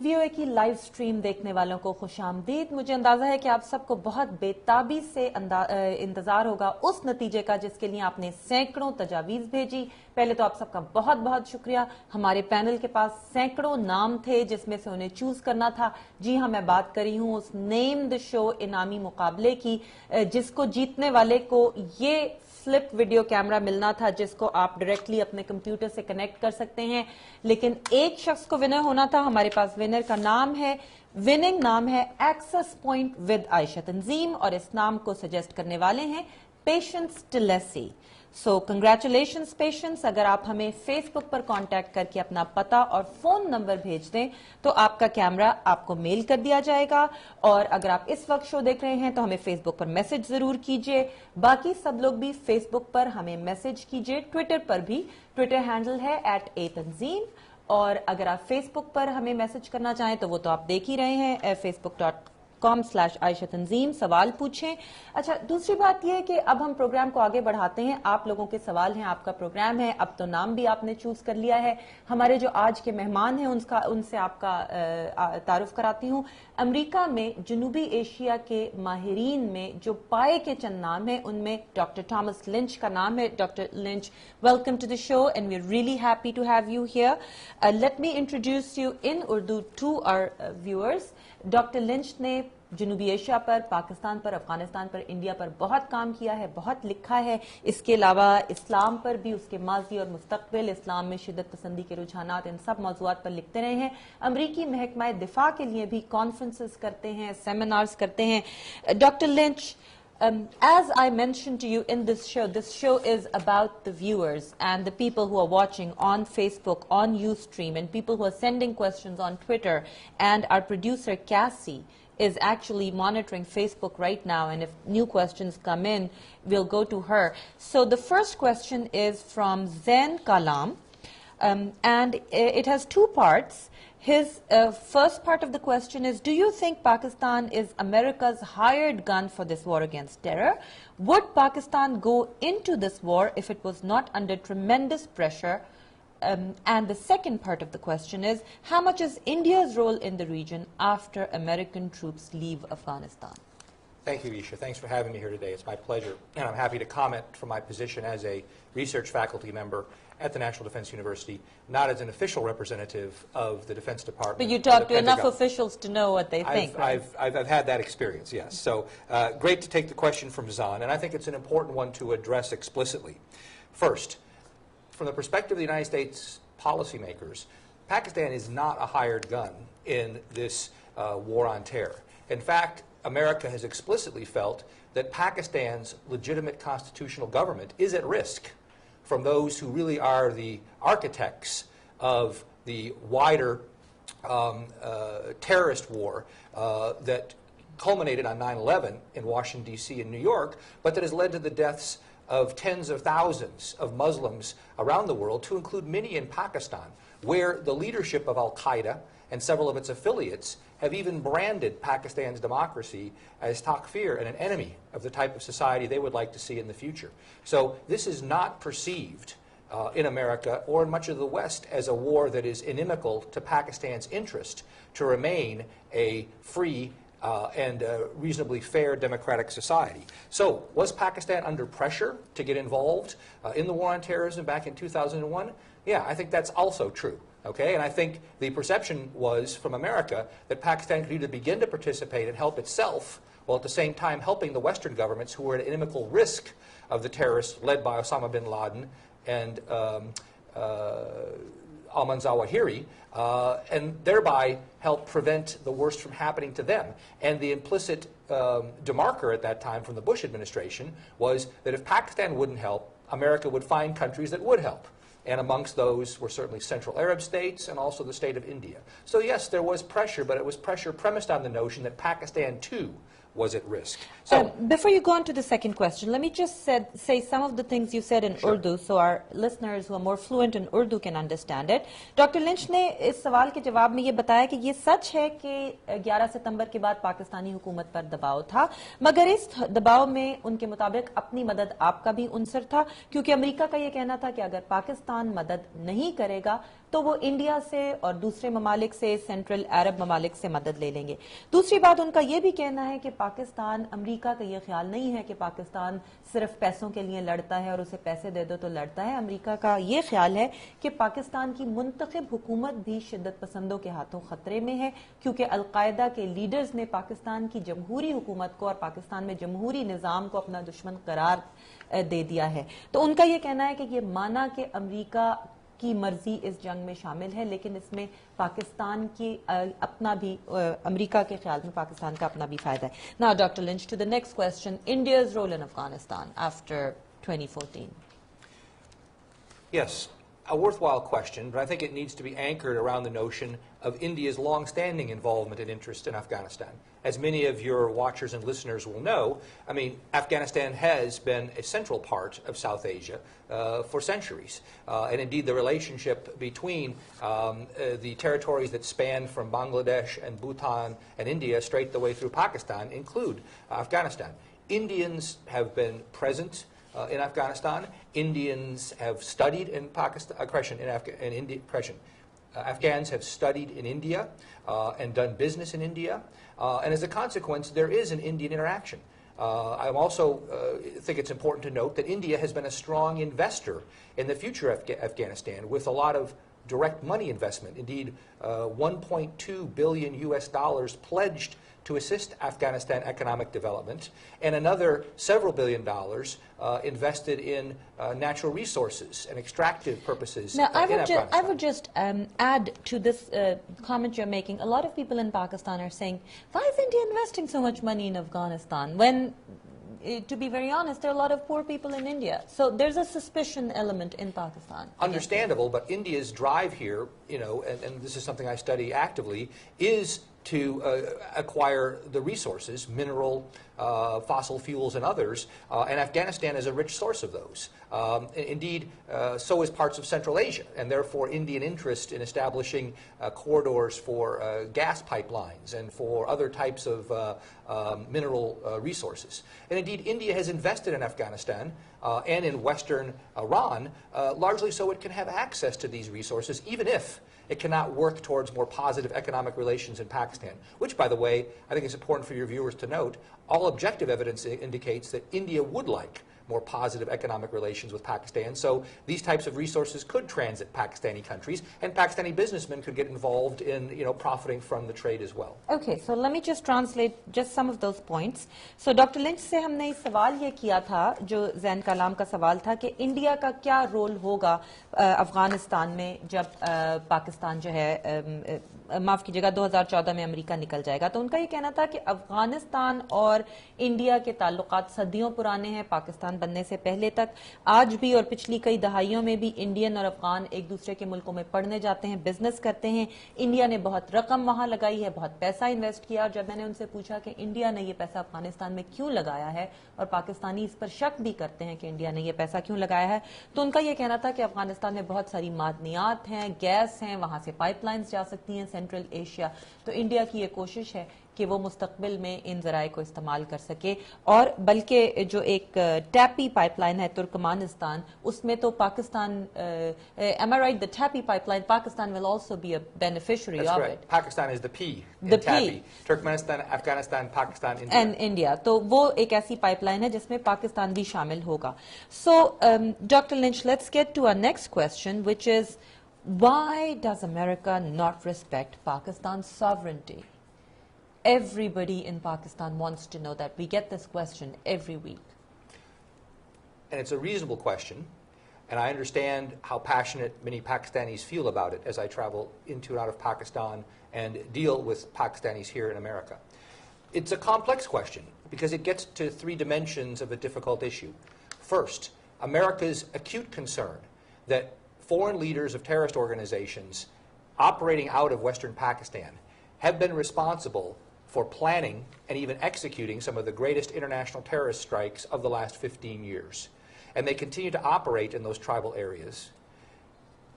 VOA की live stream देखने वालों को खुशामदीद। मुझे अंदाजा है कि आप सबको बहुत बेताबी से इंतजार होगा उस नतीजे का जिसके लिए आपने सैकड़ों तजावीज भेजी। पहले तो आप सबका बहुत बहुत शुक्रिया। हमारे पैनल के पास सैकड़ों नाम थे जिसमें से उन्हें चूज करना था। जी हाँ, मैं बात कर रही हूँ उस नेम द शो इनामी मुकाबले की, जिसको जीतने वाले को ये फ्लिप वीडियो कैमरा मिलना था जिसको आप डायरेक्टली अपने कंप्यूटर से कनेक्ट कर सकते हैं। लेकिन एक शख्स को विनर होना था। हमारे पास विनर का नाम है, विनिंग नाम है access point with Ayesha Tanzeem, और इस नाम को सजेस्ट करने वाले हैं Patience Tilesi. So congratulations Patience. अगर आप हमें फेसबुक पर कांटेक्ट करके अपना पता और फोन नंबर भेज दें तो आपका कैमरा आपको मेल कर दिया जाएगा। और अगर आप इस वक्त शो देख रहे हैं तो हमें फेसबुक पर मैसेज जरूर कीजिए। बाकी सब लोग भी फेसबुक पर हमें मैसेज कीजिए, ट्विटर पर भी। ट्विटर हैंडल है @a_tanzeem। और अगर आप फेसबुक पर हमें मैसेज करना चाहें तो वो तो आप देख ही रहे हैं, facebook.com/Ayesha Tanzeem। सवाल पूछें। अच्छा, दूसरी बात यह है कि अब हम प्रोग्राम को आगे बढ़ाते हैं। आप लोगों के सवाल हैं, आपका प्रोग्राम है। अब तो नाम भी आपने चूज कर लिया है। हमारे जो आज के मेहमान हैं उनसे आपका तारुफ कराती हूँ। अमेरिका में जनूबी एशिया के माहिरीन में जो पाए के चंद नाम हैं उनमें डॉक्टर थॉमस लिंच का नाम है। Doctor Lynch, welcome to the show and we are really happy to have you here. Let me introduce you in Urdu to our viewers. Doctor Lynch ने जनूबी एशिया पर, पाकिस्तान पर, अफगानिस्तान पर, इंडिया पर बहुत काम किया है, बहुत लिखा है। इसके अलावा इस्लाम पर भी, उसके माजी और मुस्तकबिल, इस्लाम में शिदत पसंदी के रुझानात, इन सब मौज़ूआत पर लिखते रहे हैं। अमरीकी महकमा दिफा के लिए भी कॉन्फ्रेंसेस करते हैं, सेमिनार्स करते हैं। Doctor lynch, as I mentioned to you in this show is about the viewers and the people who are watching on Facebook, on Ustream, and people who are sending questions on Twitter. And our producer, Cassie, is actually monitoring Facebook right now. And if new questions come in, we'll go to her. So the first question is from Zain Kalam, and it has two parts. His first part of the question is, do you think Pakistan is America's hired gun for this war against terror? Would Pakistan go into this war if it was not under tremendous pressure? And the second part of the question is, how much is India's role in the region after American troops leave Afghanistan? Thank you, Ayesha. Thanks for having me here today. It's my pleasure. And I'm happy to comment from my position as a research faculty member at the National Defense University, not as an official representative of the Defense Department. But you talk to enough officials to know what they think, right? I've had that experience, yes. So great to take the question from Zahn, and I think it's an important one to address explicitly. First, from the perspective of the United States policymakers, Pakistan is not a hired gun in this war on terror. In fact, America has explicitly felt that Pakistan's legitimate constitutional government is at risk from those who really are the architects of the wider terrorist war that culminated on 9/11 in Washington, D.C. and New York, but that has led to the deaths of tens of thousands of Muslims around the world, to include many in Pakistan, where the leadership of Al-Qaeda and several of its affiliates have even branded Pakistan's democracy as takfir and an enemy of the type of society they would like to see in the future. So this is not perceived in America or in much of the West as a war that is inimical to Pakistan's interest to remain a free and reasonably fair democratic society. So was Pakistan under pressure to get involved in the war on terrorism back in 2001? Yeah, I think that's also true. Okay, and I think the perception was from America that Pakistan could either begin to participate and help itself, while at the same time helping the Western governments who were at inimical risk of the terrorists led by Osama bin Laden and Ayman Zawahiri, and thereby help prevent the worst from happening to them. And the implicit demarker at that time from the Bush administration was that if Pakistan wouldn't help, America would find countries that would help. And amongst those were certainly Central Arab states and also the state of India. So yes, there was pressure, but it was pressure premised on the notion that Pakistan too was at risk. So, before you go on to the second question, let me just say some of the things you said in Urdu so our listeners who are more fluent in Urdu can understand it. Dr. Lynch ने इस सवाल के जवाब में ये बताया कि ये सच है कि 11 सितंबर के बाद पाकिस्तानी हुकूमत पर दबाव था, मगर इस दबाव में उनके मुताबिक अपनी मदद आपका भी उनसर था, क्योंकि अमेरिका का ये कहना था कि अगर पाकिस्तान मदद नहीं करेगा तो वो इंडिया से और दूसरे ममालिक से, सेंट्रल अरब ममालिक से मदद ले लेंगे। दूसरी बात उनका ये भी कहना है कि पाकिस्तान, अमेरिका का ये ख्याल नहीं है कि पाकिस्तान सिर्फ पैसों के लिए लड़ता है और उसे पैसे दे दो तो लड़ता है। अमेरिका का ये ख्याल है कि पाकिस्तान की मुंतखब हुकूमत भी शिद्दत पसंदों के हाथों खतरे में है, क्योंकि अलकायदा के लीडर्स ने पाकिस्तान की जमहूरी हुकूमत को और पाकिस्तान में जमहूरी निज़ाम को अपना दुश्मन करार दे दिया है। तो उनका ये कहना है कि ये माना कि अमेरिका की मर्जी इस जंग में शामिल है, लेकिन इसमें पाकिस्तान की अपना भी, अमेरिका के ख्याल में पाकिस्तान का अपना भी फायदा है। Now doctor Lynch, to the next question, India's role in Afghanistan after 2014. Yes, a worthwhile question, but I think it needs to be anchored around the notion of India's long-standing involvement and interest in Afghanistan. As many of your watchers and listeners will know, I mean, Afghanistan has been a central part of South Asia for centuries. And indeed, the relationship between the territories that span from Bangladesh and Bhutan and India straight the way through Pakistan include Afghanistan. Indians have been present in Afghanistan. Indians have studied in Pakistan, Afghans have studied in India and done business in India. And as a consequence, there is an Indian interaction. I also think it's important to note that India has been a strong investor in the future of Afghanistan with a lot of direct money investment. Indeed, 1.2 billion US dollars pledged to assist Afghanistan economic development, and another several $billion invested in natural resources and extractive purposes now, in Afghanistan. I would just add to this comment you're making. A lot of people in Pakistan are saying, why is India investing so much money in Afghanistan? When, to be very honest, there are a lot of poor people in India. So there's a suspicion element in Pakistan. Understandable, but India's drive here, you know, and this is something I study actively, is to acquire the resources, mineral, fossil fuels, and others, and Afghanistan is a rich source of those. Indeed, so is parts of Central Asia, and therefore Indian interest in establishing corridors for gas pipelines and for other types of mineral resources. And indeed, India has invested in Afghanistan and in Western Iran, largely so it can have access to these resources, even if it cannot work towards more positive economic relations in Pakistan, which, by the way, I think is important for your viewers to note. All objective evidence indicates that India would like more positive economic relations with Pakistan. So these types of resources could transit Pakistani countries, and Pakistani businessmen could get involved in, you know, profiting from the trade as well. Okay, so let me just translate just some of those points. So Dr. Lynch से हमने इस सवाल ये किया था, जो जैन कलाम का सवाल था कि इंडिया का क्या रोल होगा अफगानिस्तान में जब पाकिस्तान जो है माफ कीजिएगा 2014 में अमेरिका निकल जाएगा। तो उनका ये कहना था कि अफगानिस्तान और इंडिया के ताल्लुकात सदियों पुराने हैं, पाकिस्तान बनने से पहले तक। आज भी और पिछली कई दहाइयों में भी इंडियन और अफगान एक दूसरे के मुल्कों में पढ़ने जाते हैं, बिजनेस करते हैं। इंडिया ने बहुत रकम वहां लगाई है, बहुत पैसा इन्वेस्ट किया। और जब मैंने उनसे पूछा कि इंडिया ने ये पैसा अफगानिस्तान में क्यों लगाया है, और पाकिस्तानी इस पर शक भी करते हैं कि इंडिया ने ये पैसा क्यों लगाया है, तो उनका ये कहना था कि अफगानिस्तान में बहुत सारी मादनियात हैं, गैस हैं, वहां से पाइपलाइंस जा सकती हैं सेंट्रल एशिया। तो इंडिया की ये कोशिश है कि वो मुस्तकबिल में इन जराए को इस्तेमाल कर सके। और बल्कि जो एक टैपी पाइपलाइन है तुर्कमानिस्तान, उसमें तो Pakistan, am I right, the TAPI pipeline, Pakistan will also be a beneficiary of it. Pakistan is the P in TAPI. Turkmenistan, Afghanistan, Pakistan, India. And India. तो वो एक ऐसी पाइपलाइन है जिसमें पाकिस्तान भी शामिल होगा। So, Dr. Lynch, let's get to our next question, which is, why does America not respect Pakistan's sovereignty? Everybody in Pakistan wants to know that. We get this question every week. And it's a reasonable question, and I understand how passionate many Pakistanis feel about it as I travel into and out of Pakistan and deal with Pakistanis here in America. It's a complex question because it gets to three dimensions of a difficult issue. First, America's acute concern that foreign leaders of terrorist organizations operating out of Western Pakistan have been responsible for planning and even executing some of the greatest international terrorist strikes of the last 15 years. And they continue to operate in those tribal areas.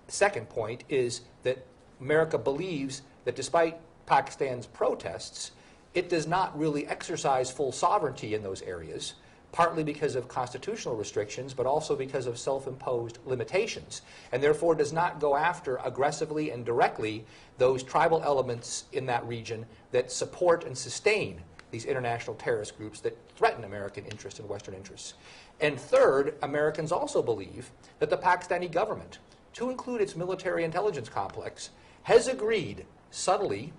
Second point is that America believes that despite Pakistan's protests, it does not really exercise full sovereignty in those areas, partly because of constitutional restrictions, but also because of self-imposed limitations, and therefore does not go after aggressively and directly those tribal elements in that region that support and sustain these international terrorist groups that threaten American interests and Western interests. And third, Americans also believe that the Pakistani government, to include its military intelligence complex, has agreed subtly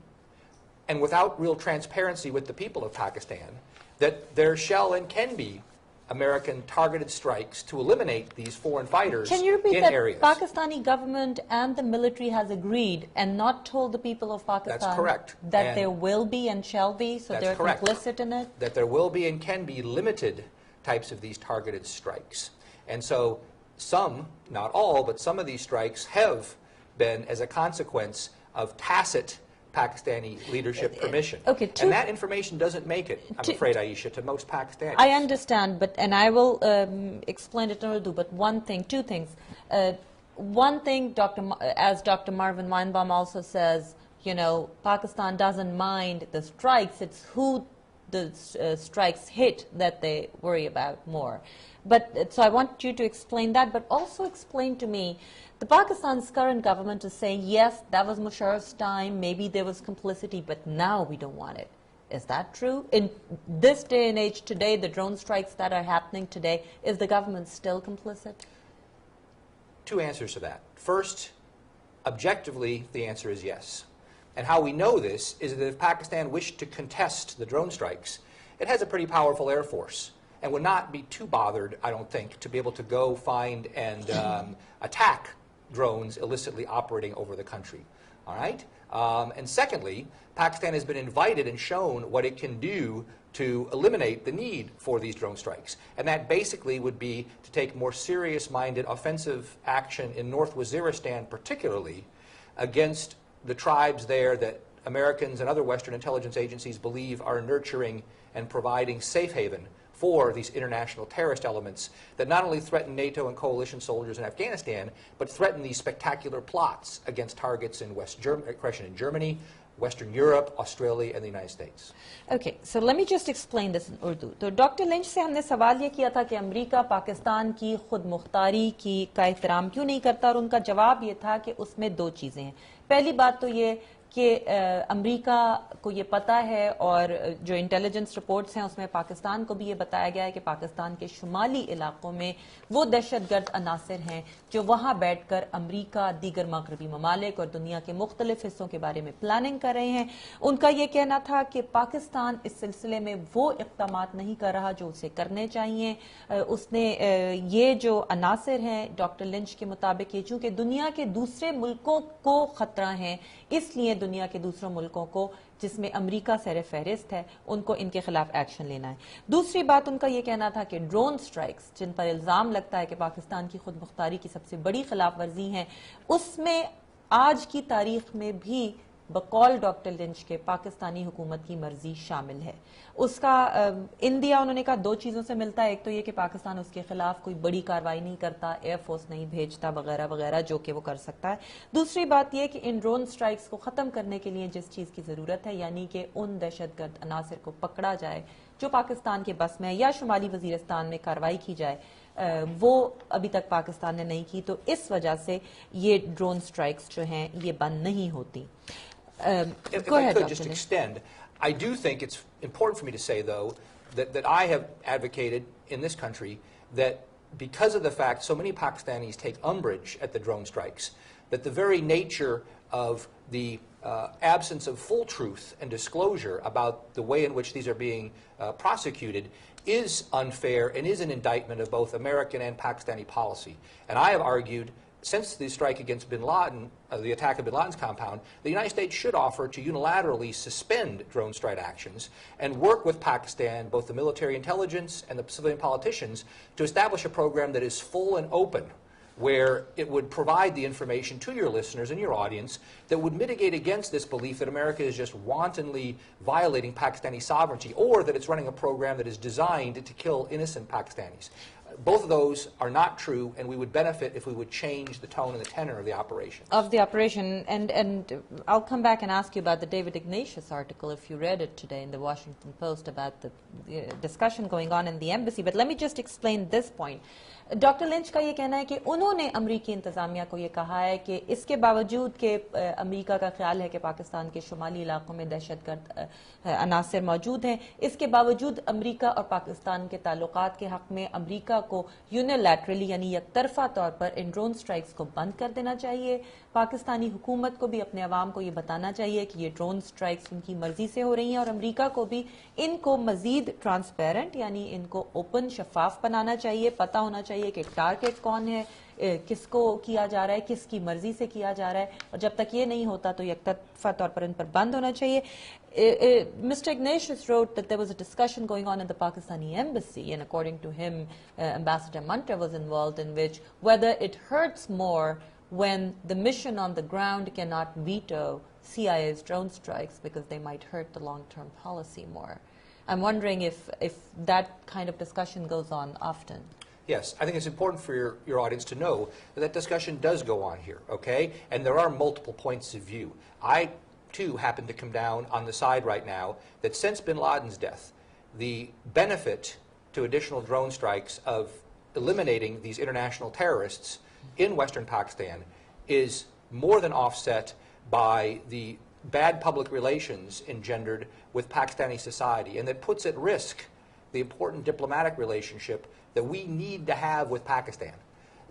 and without real transparency with the people of Pakistan that there shall and can be American targeted strikes to eliminate these foreign fighters in areas. Can you repeat that Pakistani government and the military has agreed and not told the people of Pakistan That's correct. that And there will be and shall be, so they're correct. complicit in it? That there will be and can be limited types of these targeted strikes. And so some, not all, but some of these strikes have been as a consequence of tacit Pakistani leadership permission. Okay, and that information doesn't make it, I'm afraid, Ayesha, to most Pakistanis. I understand, and I will explain it in Urdu, but two things. One thing, as Dr. Marvin Weinbaum also says, Pakistan doesn't mind the strikes, it's who the strikes hit that they worry about more. But so I want you to explain that, but also explain to me, the Pakistan's current government is saying, yes, that was Musharraf's time, maybe there was complicity, but now we don't want it. Is that true? In this day and age today, the drone strikes that are happening today, is the government still complicit? Two answers to that. First, objectively, the answer is yes. And how we know this is that if Pakistan wished to contest the drone strikes, it has a pretty powerful air force and would not be too bothered, I don't think, to be able to go find and attack drones illicitly operating over the country. All right? And secondly, Pakistan has been invited and shown what it can do to eliminate the need for these drone strikes. And that basically would be to take more serious-minded offensive action in North Waziristan particularly against the tribes there that Americans and other Western intelligence agencies believe are nurturing and providing safe haven for these international terrorist elements that not only threaten NATO and coalition soldiers in Afghanistan, but threaten these spectacular plots against targets in Germany, Western Europe, Australia, and the United States. Okay, so let me just explain this in Urdu. तो doctor lynch से हमने सवाल ये किया था कि America Pakistan की खुद मुख्तारी का एहतराम क्यों नहीं करता, और उनका जवाब ये था कि उसमें दो चीज़ें हैं. पहली बात तो ये कि अमेरिका को ये पता है, और जो इंटेलिजेंस रिपोर्ट्स हैं उसमें पाकिस्तान को भी ये बताया गया है कि पाकिस्तान के शुमाली इलाकों में वो दहशतगर्द अनासर हैं जो वहाँ बैठकर अमेरिका, दीगर मगरबी ममालिक और दुनिया के मुख्तलिफ हिस्सों के बारे में प्लानिंग कर रहे हैं. उनका ये कहना था कि पाकिस्तान इस सिलसिले में वो इक़दामात नहीं कर रहा जो उसे करने चाहिए. उसने ये जो अनासर हैं डॉक्टर लिंच के मुताबिक, ये चूँकि दुनिया के दूसरे मुल्कों को ख़तरा है, इसलिए दुनिया के दूसरों मुल्कों को जिसमें अमेरिका सर फहरिस्त है उनको इनके खिलाफ एक्शन लेना है. दूसरी बात उनका ये कहना था कि ड्रोन स्ट्राइक्स जिन पर इल्जाम लगता है कि पाकिस्तान की खुद मुख्तारी की सबसे बड़ी खिलाफ वर्जी है, उसमें आज की तारीख में भी बकौल डॉक्टर लिंच के पाकिस्तानी हुकूमत की मर्जी शामिल है. उसका इंडिया उन्होंने कहा दो चीज़ों से मिलता है. एक तो ये कि पाकिस्तान उसके खिलाफ कोई बड़ी कार्रवाई नहीं करता, एयरफोर्स नहीं भेजता वगैरह वगैरह, जो कि वो कर सकता है. दूसरी बात यह कि इन ड्रोन स्ट्राइक्स को ख़त्म करने के लिए जिस चीज़ की ज़रूरत है, यानी कि उन दहशतगर्द अनासर को पकड़ा जाए जो पाकिस्तान के बस में है, या शुमाली वजीरिस्तान में कार्रवाई की जाए, वो अभी तक पाकिस्तान ने नहीं की. तो इस वजह से ये ड्रोन स्ट्राइक्स जो हैं ये बंद नहीं होती. If I could just extend, I do think it's important for me to say, though, that I have advocated in this country that because of the fact so many Pakistanis take umbrage at the drone strikes, that the very nature of the absence of full truth and disclosure about the way in which these are being prosecuted is unfair and is an indictment of both American and Pakistani policy. And I have argued, since the strike against bin Laden, the attack of bin Laden's compound, the United States should offer to unilaterally suspend drone strike actions and work with Pakistan, both the military intelligence and the civilian politicians, to establish a program that is full and open where it would provide the information to your listeners and your audience that would mitigate against this belief that America is just wantonly violating Pakistani sovereignty, or that it's running a program that is designed to kill innocent Pakistanis. Both of those are not true, and we would benefit if we would change the tone and the tenor of the operation. And I'll come back and ask you about the David Ignatius article, if you read it today in the Washington Post, about the discussion going on in the embassy. But let me just explain this point. Doctor lynch का ये कहना है कि उन्होंने अमरीकी इंतजामिया को ये कहा है कि इसके बावजूद कि अमरीका का ख्याल है कि पाकिस्तान के शुमाली इलाकों में दहशतगर्द अनासर मौजूद हैं, इसके बावजूद अमरीका और पाकिस्तान के ताल्लुकात के हक में अमरीका को यूनिलैटरली यानी यकतरफा तौर पर इन ड्रोन स्ट्राइक्स को बंद कर देना चाहिए। पाकिस्तानी हुकूमत को भी अपने अवाम को ये बताना चाहिए कि ये ड्रोन स्ट्राइक्स उनकी मर्जी से हो रही हैं, और अमरीका को भी इनको मजीद ट्रांसपेरेंट यानी इनको ओपन शफाफ बनाना चाहिए, पता होना चाहिए कि टारगेट कौन है, किसको किया जा रहा है, किसकी मर्जी से किया जा रहा है, और जब तक ये नहीं होता तो यकतरफा तौर पर इन पर बंद होना चाहिए। Mr. Ignatius wrote that there was a discussion going on in the Pakistani embassy, and according to him, Ambassador Munter was involved, in which whether it hurts more when the mission on the ground cannot veto CIA's drone strikes because they might hurt the long-term policy more. I'm wondering if that kind of discussion goes on often. Yes, I think it's important for your audience to know that that discussion does go on here, okay? And there are multiple points of view. I, too, happen to come down on the side right now that since bin Laden's death, the benefit to additional drone strikes of eliminating these international terrorists in Western Pakistan is more than offset by the bad public relations engendered with Pakistani society, and that puts at risk the important diplomatic relationship that we need to have with Pakistan.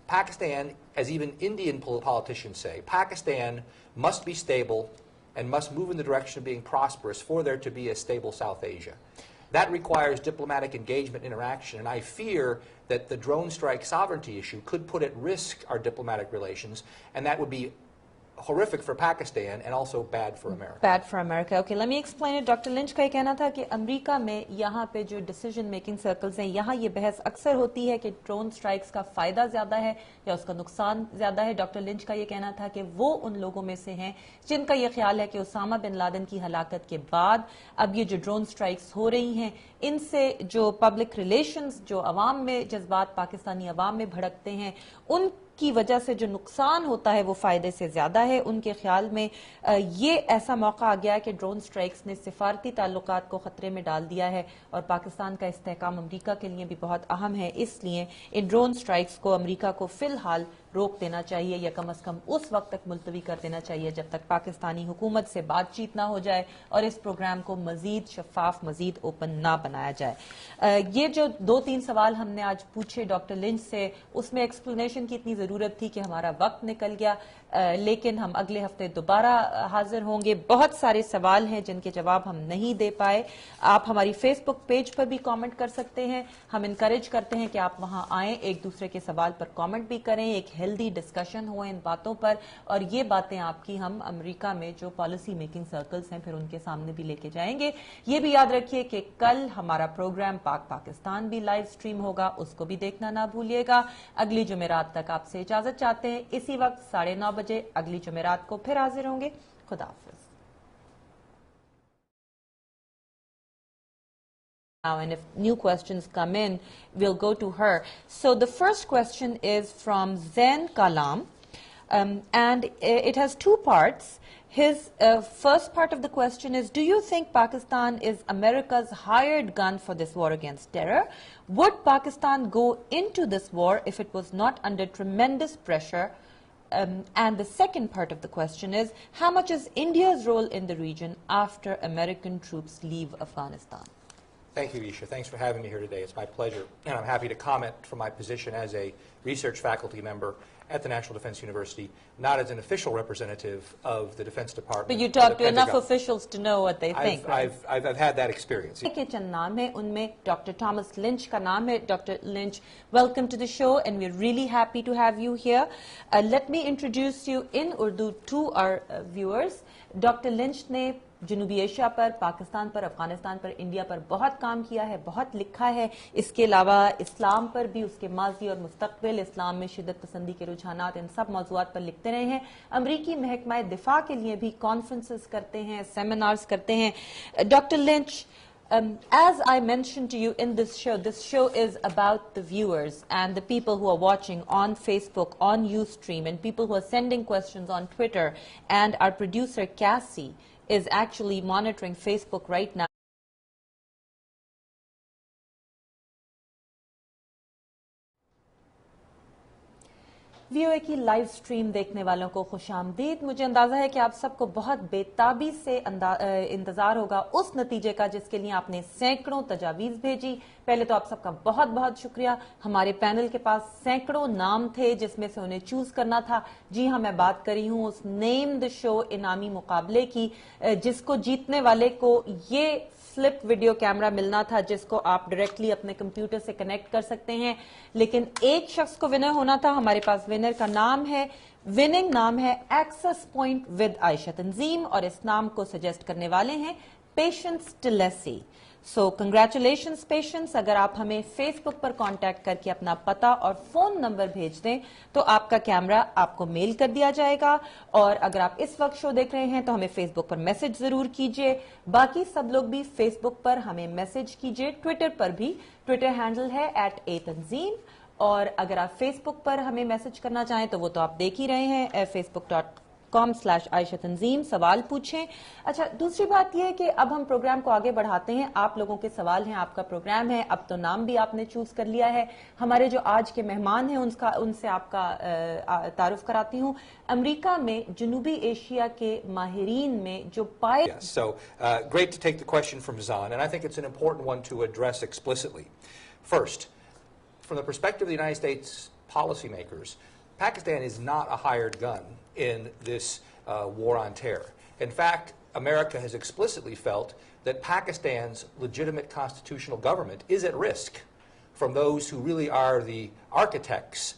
Pakistan, as even Indian politicians say, Pakistan must be stable and must move in the direction of being prosperous for there to be a stable South Asia. That requires diplomatic engagement, interaction, and I fear that the drone strike sovereignty issue could put at risk our diplomatic relations, and that would be horrific for Pakistan and also bad for America. Bad for America. Okay, let me explain it. Dr. Lynch का ये कहना था कि America में यहाँ पे जो decision making circles हैं, यहाँ ये बहस अक्सर होती है कि ड्रोन स्ट्राइक्स का फायदा ज्यादा है या उसका नुकसान ज्यादा है। डॉक्टर लिंच का ये कहना था कि वो उन लोगों में से हैं जिनका ये ख्याल है कि उसामा बिन लादेन की हलाकत के बाद अब ये जो ड्रोन स्ट्राइक्स हो रही हैं, इनसे जो पब्लिक रिलेशंस, जो अवाम में जज्बात पाकिस्तानी अवाम में भड़कते हैं, उन की वजह से जो नुकसान होता है वो फायदे से ज्यादा है। उनके ख्याल में ये ऐसा मौका आ गया है कि ड्रोन स्ट्राइक्स ने सिफारती ताल्लुकात को खतरे में डाल दिया है और पाकिस्तान का इस्तेहकाम अमेरिका के लिए भी बहुत अहम है। इसलिए इन ड्रोन स्ट्राइक्स को अमेरिका को फिलहाल रोक देना चाहिए या कम से कम उस वक्त तक मुलतवी कर देना चाहिए जब तक पाकिस्तानी हुकूमत से बातचीत ना हो जाए और इस प्रोग्राम को मजीद शफाफ, मजीद ओपन ना बनाया जाए। ये जो 2-3 सवाल हमने आज पूछे डॉक्टर लिंच से, उसमें एक्सप्लेनेशन की इतनी जरूरत थी कि हमारा वक्त निकल गया, लेकिन हम अगले हफ्ते दोबारा हाजिर होंगे। बहुत सारे सवाल हैं जिनके जवाब हम नहीं दे पाए। आप हमारी फेसबुक पेज पर भी कमेंट कर सकते हैं। हम इनकरेज करते हैं कि आप वहां आएं, एक दूसरे के सवाल पर कमेंट भी करें, एक हेल्दी डिस्कशन हो इन बातों पर, और ये बातें आपकी हम अमेरिका में जो पॉलिसी मेकिंग सर्कल्स हैं फिर उनके सामने भी लेके जाएंगे। ये भी याद रखिए कि कल हमारा प्रोग्राम पाकिस्तान भी लाइव स्ट्रीम होगा, उसको भी देखना ना भूलिएगा। अगली जुमेरात तक आपसे इजाजत चाहते हैं। इसी वक्त 9:30 बजे अगली जुमेरात को फिर हाजिर होंगे। खुदा हाफिज। Now, and if new questions come in, we'll go to her. So the first question is from Zain Kalam, and it has 2 parts. His first part of the question is, do you think Pakistan is America's hired gun for this war against terror? Would Pakistan go into this war if it was not under tremendous pressure? And the second part of the question is, how much is India's role in the region after American troops leave Afghanistan? Thank you, Ayesha. Thanks for having me here today. It's my pleasure. And I'm happy to comment from my position as a research faculty member at the National Defense University, not as an official representative of the Defense Department. But you talk to enough officials to know what they think, right? I've had that experience. Dr. Thomas Lynch ka naam hai. Dr. Lynch, welcome to the show, and we're really happy to have you here. Let me introduce you in Urdu to our viewers. Dr. Lynch ne جنوبی Asia پر، پاکستان پر، افغانستان پر، India پر بہت کام کیا ہے، بہت لکھا ہے. اس کے علاوہ اسلام پر بھی، اس کے ماضی اور مستقبل، اسلام میں شدت پسندی کے رجحانات، ان سب موضوعات پر لکھتے رہے ہیں. امریکی محکمہ دفاع کے لیے بھی کانفرنسز کرتے ہیں، سیمینارز کرتے ہیں. Doctor lunch, as I mentioned to you in this show is about the viewers and the people who are watching on Facebook, on Ustream, and people who are sending questions on Twitter. And our producer, Cassie, is actually monitoring Facebook right now. وی او اے کی live stream دیکھنے والوں کو خوش آمدید. مجھے اندازہ ہے کہ آپ سب کو بہت بےتابی سے انتظار ہوگا اس نتیجے کا جس کے لیے آپ نے سینکڑوں تجاویز بھیجی. پہلے تو آپ سب کا بہت بہت شکریہ. ہمارے پینل کے پاس سینکڑوں نام تھے جس میں سے انہیں چوز کرنا تھا. جی ہاں، میں بات کر رہی ہوں اس نیم دی شو انعامی مقابلے کی، جس کو جیتنے والے کو یہ فلپ ویڈیو کیمرہ ملنا تھا جس کو آپ ڈائریکٹلی اپنے کمپیوٹر سے کنیکٹ کر سکتے ہیں. لیکن ایک شخص کو ونر ہونا تھا. ہمارے پاس ونر کا نام ہے، وننگ نام ہے ایکسس پوائنٹ ود عائشہ تنظیم، اور اس نام کو سجیسٹ کرنے والے ہیں پیشنس ٹلیسی. سو کنگریچولیشنز پیشنس. اگر آپ ہمیں فیس بک پر کانٹیکٹ کر کے اپنا پتہ اور فون نمبر بھیج دیں تو آپ کا کیمرہ آپ کو میل کر دیا جائے گا. اور اگر آپ اس وقت شو دیکھ رہے ہیں تو ہمیں فیس بک پر میسج ضرور کیجئے. باقی سب لوگ بھی فیس بک پر ہمیں میسج کیجئے. ٹویٹر پر بھی، ٹویٹر ہینڈل ہے @atanzeem. اور اگر آپ فیس بک پر ہمیں میسج کرنا چاہیں تو وہ تو آپ دیکھ ہی رہے ہیں، facebook.com/عائشہ تنظیم. سوال پوچھیں. اچھا، دوسری بات یہ ہے کہ اب ہم پروگرام کو آگے بڑھاتے ہیں. آپ لوگوں کے سوال ہیں، آپ کا پروگرام ہے. اب تو نام بھی آپ نے چوز کر لیا ہے. ہمارے جو آج کے مہمان ہیں ان سے آپ کا تعارف کراتی ہوں. امریکہ میں جنوبی ایشیا کے ماہرین میں جو پائے. Yes, so great to take the question from Zahn, and I think it's an important one to address explicitly. First, from the perspective of the United States policymakers, Pakistan is not a hired gun in this war on terror. In fact, America has explicitly felt that Pakistan's legitimate constitutional government is at risk from those who really are the architects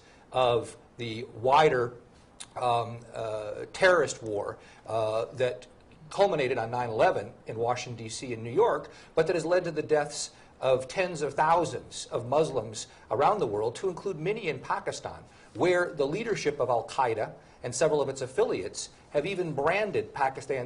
of the wider terrorist war that culminated on 9/11 in Washington, D.C. and New York, but that has led to the deaths of tens of thousands of Muslims around the world, to include many in Pakistan, where the leadership of Al-Qaeda and several of its affiliates have even branded Pakistan